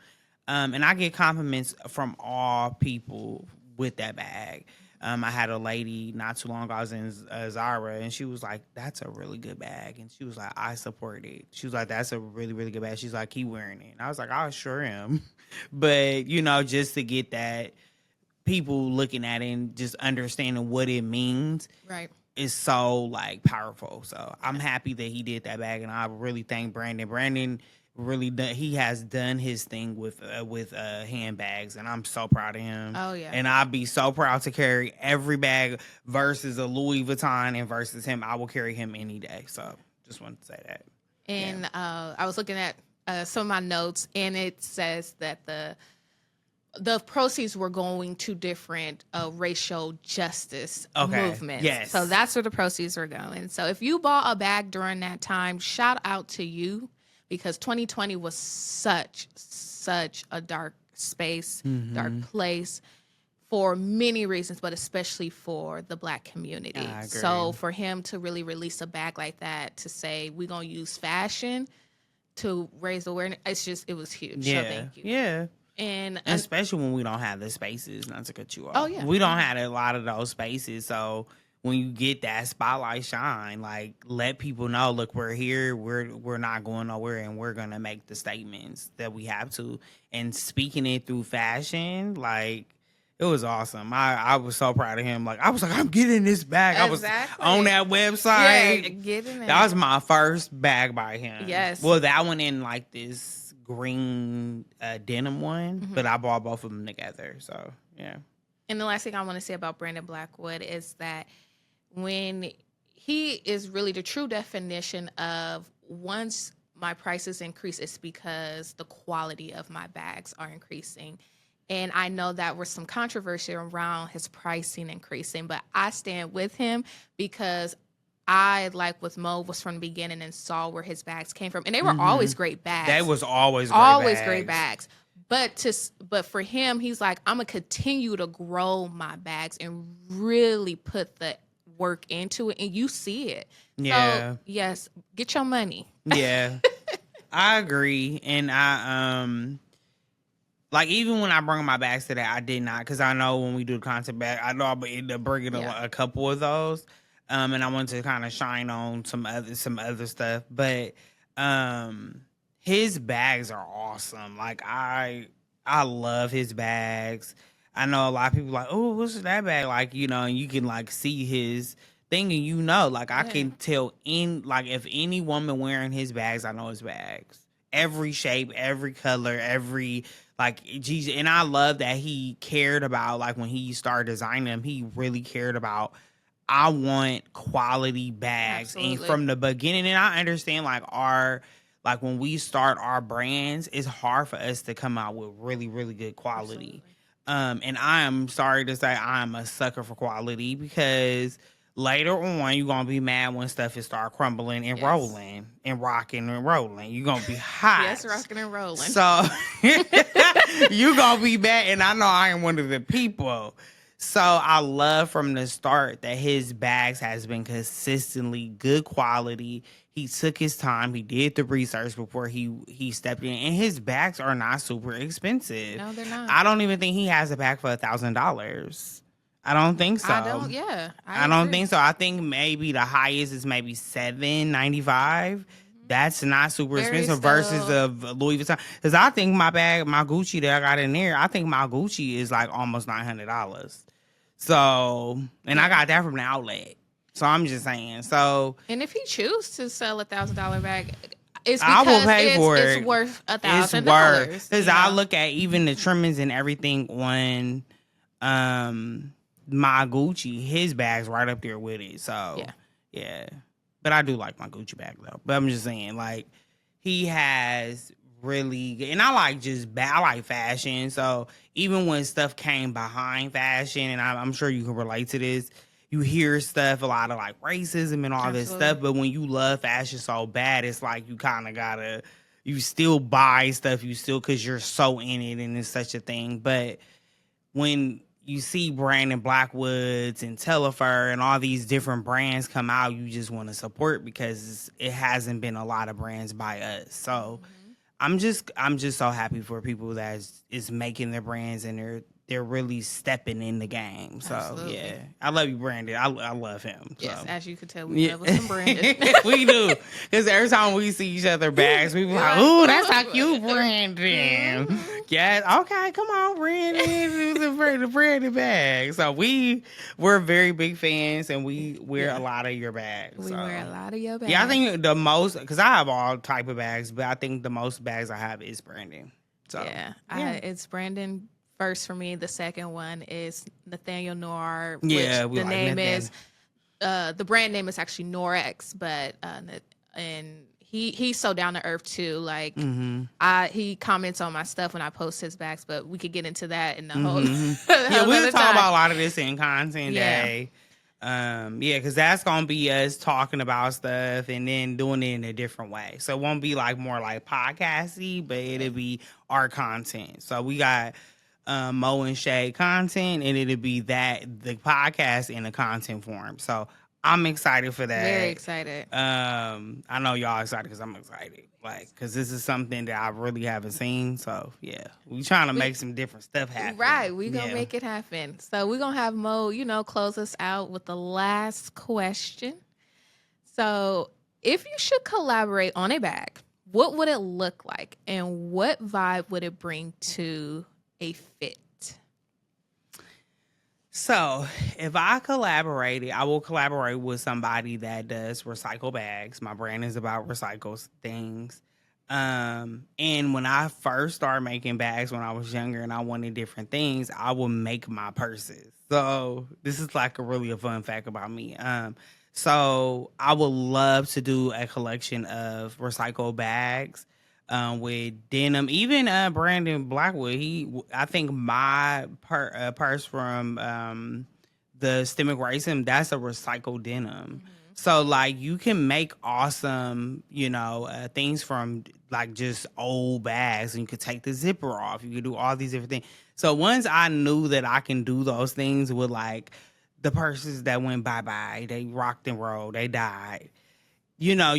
And I get compliments from all people with that bag. I had a lady not too long ago. I was in Zara, and she was like, "That's a really good bag," and she was like, "I support it." She was like, "That's a really really good bag." She's like, "Keep wearing it." And I was like, "I sure am," but you know, just to get that people looking at it and just understanding what it means right. is so like powerful. So I'm happy that he did that bag, and I really thank Brandon. Brandon really he has done his thing with handbags, and I'm so proud of him. Oh, yeah. And I'd be so proud to carry every bag versus a Louis Vuitton and versus him. I will carry him any day. So just wanted to say that. And I was looking at some of my notes, and it says that the proceeds were going to different racial justice movements. Yes. So that's where the proceeds were going. So if you bought a bag during that time, shout out to you, because 2020 was such a dark space, dark place for many reasons, but especially for the Black community. I agree. So for him to really release a bag like that, to say we're going to use fashion to raise awareness, it was huge. Yeah. So thank you. Yeah. And especially when we don't have the spaces, not to cut you off. Oh, yeah. We don't have a lot of those spaces. So when you get that spotlight shine, like, let people know, look, we're here, we're not going nowhere, and we're gonna make the statements that we have to. And speaking it through fashion, like, it was awesome. I was so proud of him. Like, I was like, I'm getting this bag. Exactly. I was on that website. Yeah, getting it. That was my first bag by him. Yes. Well, that one in like this green denim one, but I bought both of them together. So yeah. And the last thing I want to say about Brandon Blackwood is that when he is really the true definition of, once my prices increase, it's because the quality of my bags are increasing. And I know that was some controversy around his pricing increasing, but I stand with him, because I, like with Mo, was from the beginning and saw where his bags came from, and they were always great bags. That was always great bags. But for him, he's like, I'm gonna continue to grow my bags and really put the work into it, and you see it. Yeah. So, yes, get your money. Yeah. I agree. And I like, even when I bring my bags today, I did not, because I know when we do the content bag, I know I'll be able to bring in a couple of those. And I wanted to kind of shine on some other stuff, but his bags are awesome. Like, I love his bags. I know a lot of people like, oh, what's that bag? Like, you know, and you can like see his thing, and you know, like, I can tell if any woman wearing his bags, I know his bags. Every shape, every color, every, like, geez. And I love that he cared about, like, when he started designing them, he really cared about, I want quality bags. Absolutely. And from the beginning, and I understand, like, when we start our brands, it's hard for us to come out with really, really good quality. Absolutely. And I am sorry to say, I'm a sucker for quality, because later on, you're going to be mad when stuff is start crumbling and rolling and rocking and rolling. You're going to be hot. Yes, rocking and rolling. So you're going to be mad. And I know I am one of the people. So I love from the start that his bags has been consistently good quality. He took his time. He did the research before he stepped in. And his bags are not super expensive. No, they're not. I don't even think he has a bag for $1,000. I don't think so. I don't think so. I think maybe the highest is maybe $795. That's not super expensive versus of Louis Vuitton. Because I think my Gucci that I got in there, I think my Gucci is like almost $900. So, and I got that from the outlet. So I'm just saying. So, and if he chooses to sell $1,000 bag, it's because I will pay for it. It's worth $1,000. It's worth, because I look at even the trimmings and everything on my Gucci, his bag's right up there with it. So Yeah. yeah, but I do like my Gucci bag though. But I'm just saying, like, he has really, and I like I like fashion. So even when stuff came behind fashion, and I'm sure you can relate to this, you hear stuff, a lot of like racism and all this Absolutely. stuff. But when you love fashion so bad, it's like you kind of gotta, you still buy stuff, you still, because you're so in it and it's such a thing. But when you see Brandon Blackwoods and Telefur and all these different brands come out, you just want to support because it hasn't been a lot of brands by us. So I'm just so happy for people that is making their brands and they're really stepping in the game. So Absolutely. yeah, I love you, Brandon. I love him. Yes, So. as you could tell, we love us some Brandon. We do, because every time we see each other bags, we be like, "Ooh, that's how cute, Brandon." Yeah, okay, come on, Brandon, the Brandon bag. So we're very big fans, and we wear a lot of your bags. We wear a lot of your bags. Yeah, I think the most, because I have all type of bags, but I think the most bags I have is Brandon. So yeah. It's Brandon first for me. The second one is Nathaniel Noir. Yeah, which the name is. The brand name is actually Norex, but and he's so down to earth too. Like he comments on my stuff when I post his bags, but we could get into that in the whole. Yeah, we'll talk about a lot of this in content day. Yeah, because that's gonna be us talking about stuff and then doing it in a different way. So it won't be like more like podcasty, but it'll be our content. So we got Mo and Shay content, and it'll be the podcast in a content form. So I'm excited for that. Very excited. I know y'all excited because I'm excited. Like, because this is something that I really haven't seen. So yeah, we trying to make some different stuff happen. Right, we gonna make it happen. So we're gonna have Mo, close us out with the last question. So if you should collaborate on a bag, what would it look like, and what vibe would it bring to a fit? So if I collaborated, I will collaborate with somebody that does recycle bags. My brand is about recycles things. And when I first started making bags when I was younger and I wanted different things, I would make my purses. So this is like a fun fact about me. So I would love to do a collection of recycled bags with denim. Even Brandon Blackwood, I think my purse from the Stemic Racing, that's a recycled denim. So like you can make awesome, things from like just old bags, and you could take the zipper off. You could do all these different things. So once I knew that I can do those things with like the purses that went bye-bye, they rocked and rolled, they died. They don't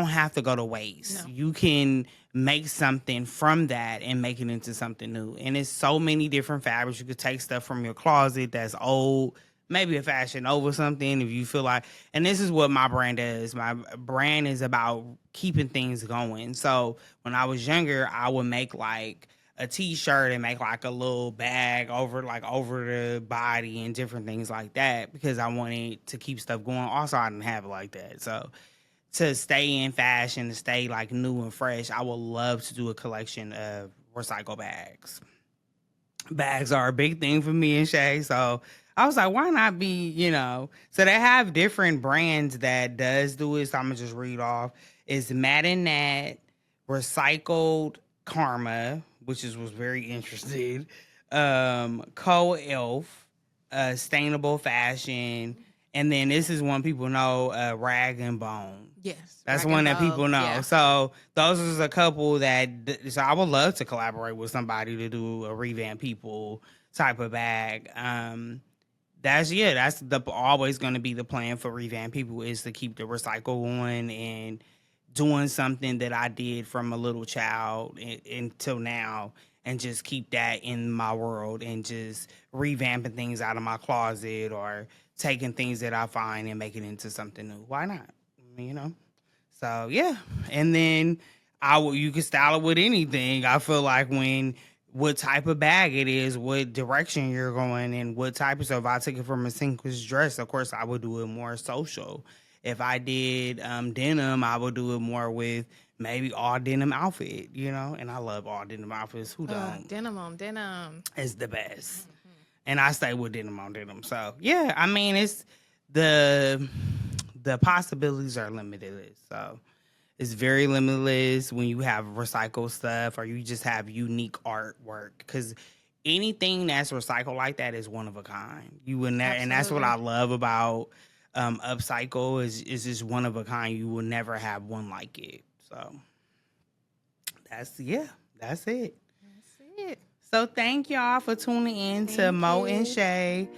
have to go to waste. No. You can make something from that and make it into something new. And it's so many different fabrics. You could take stuff from your closet that's old, maybe a Fashion Nova something if you feel like. And this is what my brand does. My brand is about keeping things going. So when I was younger, I would make like a t-shirt and make like a little bag over the body and different things like that, because I wanted to keep stuff going. Also, I didn't have it like that. So to stay in fashion, to stay like new and fresh, I would love to do a collection of recycle bags. Bags are a big thing for me and Shay. So I was like, why not be, so they have different brands that does do it. So I'm gonna just read off. It's Matt and Nat, Recycled Karma, which was very interesting. Co-Elf, Sustainable Fashion, and then this is one people know, Rag and Bone. Yes, that's one that people know. Yeah. So those is a couple that. So I would love to collaborate with somebody to do a Revamp People type of bag. That's always going to be the plan for Revamp People, is to keep the recycle one and doing something that I did from a little child until now, and just keep that in my world, and just revamping things out of my closet or taking things that I find and making it into something new. Why not? So yeah. And then you can style it with anything. I feel like what type of bag it is, what direction you're going, and what type of stuff. If I took it from a sequence dress, of course I would do it more social. If I did denim, I would do it more with maybe all denim outfit, and I love all denim outfits. Who don't? Denim on denim. It's the best. And I stay with denim on denim. So yeah, I mean, it's the possibilities are limitless. So it's very limitless when you have recycled stuff or you just have unique artwork, because anything that's recycled like that is one of a kind. You would never, and that's what I love about upcycle is just one of a kind. You will never have one like it. So that's it. That's it. So thank y'all for tuning in to Mo and Shay,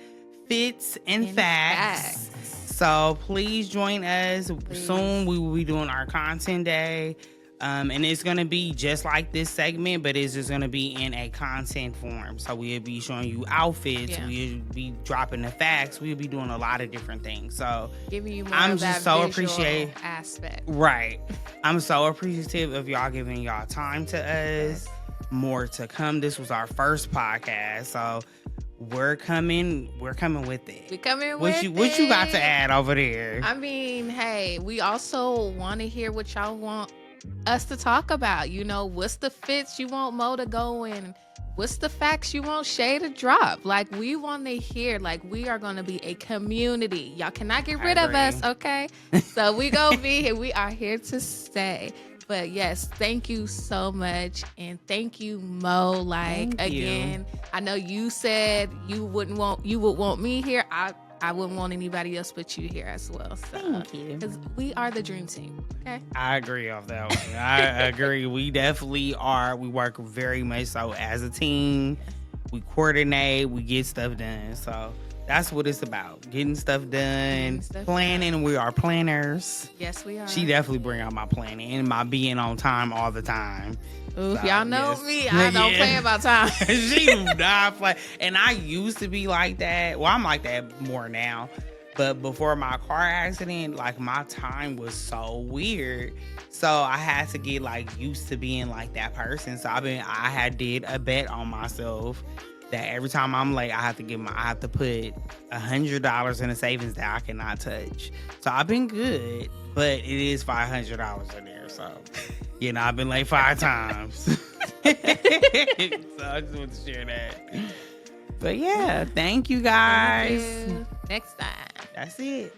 Fits and Facts. So please join us. Soon we will be doing our content day. And it's going to be just like this segment, but it's just going to be in a content form. So we'll be showing you outfits. Yeah. We'll be dropping the facts. We'll be doing a lot of different things. So giving you more I'm just so appreciative aspect. Right. I'm so appreciative of y'all giving y'all time to us. More to come. This was our first podcast. So we're coming with it. We're coming with it. What you got to add over there? I mean, hey, we also want to hear what y'all want us to talk about. You know, what's the fits you want Mo to go in? What's the facts you want Shay to drop? Like, we want to hear, like, we are going to be a community. Y'all cannot get rid of us, okay? So we going to be here. We are here to stay. But yes, thank you so much. And thank you, Mo. Like, again, I know you said you would want me here. I wouldn't want anybody else but you here as well. So, thank you. Because we are the dream team. Okay. I agree off that one. I agree. We definitely are. We work very much so as a team. We coordinate. We get stuff done. So that's what it's about. Getting stuff done. Planning. We are planners. Yes, we are. She definitely bring out my planning and my being on time all the time. Ooh, so, y'all know me. I don't play about time. She do not play. And I used to be like that. Well, I'm like that more now. But before my car accident, like, my time was so weird. So I had to get like used to being like that person. So I had did a bet on myself that every time I'm late, I have to put $100 in a savings that I cannot touch. So I've been good, but it is $500 in there. So, you know, I've been late 5 times. So I just want to share that. But yeah, thank you guys. Thank you. Next time. That's it.